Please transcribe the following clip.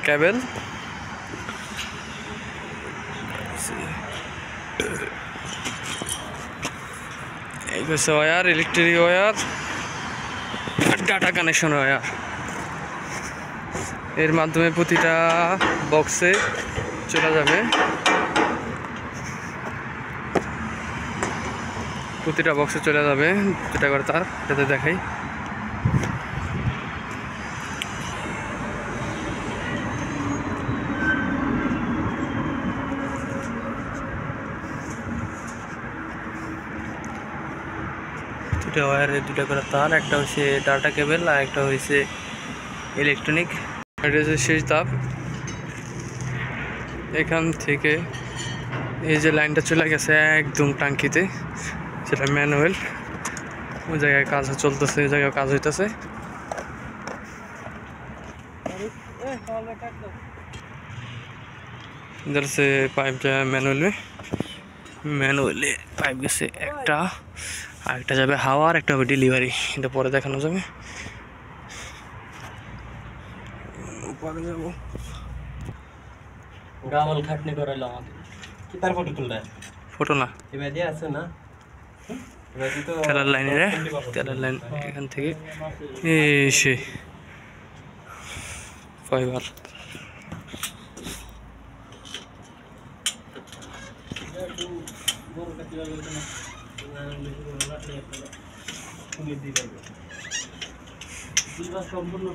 কেবল এই হচ্ছে wire, electric wire, data connection wire. এর মাধ্যমে প্রতিটা বক্সে চলে যাবে, প্রতিটা বক্সে চলে যাবে দুটা করে তার। এটাতে দেখাই, দুটা ওয়্যারে দুটা করে তার, একটা হচ্ছে ডাটা কেবল আর একটা হচ্ছে ইলেকট্রনিক। এটা হচ্ছে শেষ ধাপ। এখান থেকে এই যে লাইনটা চলে গেছে একদম টাঙ্কিতে, সেটা ম্যানুয়াল। ওই জায়গায় কাজ চলতেছে, ওই জায়গায় কাজ হইতেছে। इधर से पाइप जाए ম্যানুয়ালি পাইপ গেছে একটা, আর একটা যাবে হাওয়া আর একটা হবে ডেলিভারি। এটা পরে দেখানো যাবে। পরে যাবো ডাবল খাটনি করাইলো আমাদের। কি তার ফটো তুললে? ফটো না, এবার দিয়ে আছে না? তেলার লাইনে রে, তেলার লাইন এখান থেকে এসে ফাইবার। সম্পূর্ণ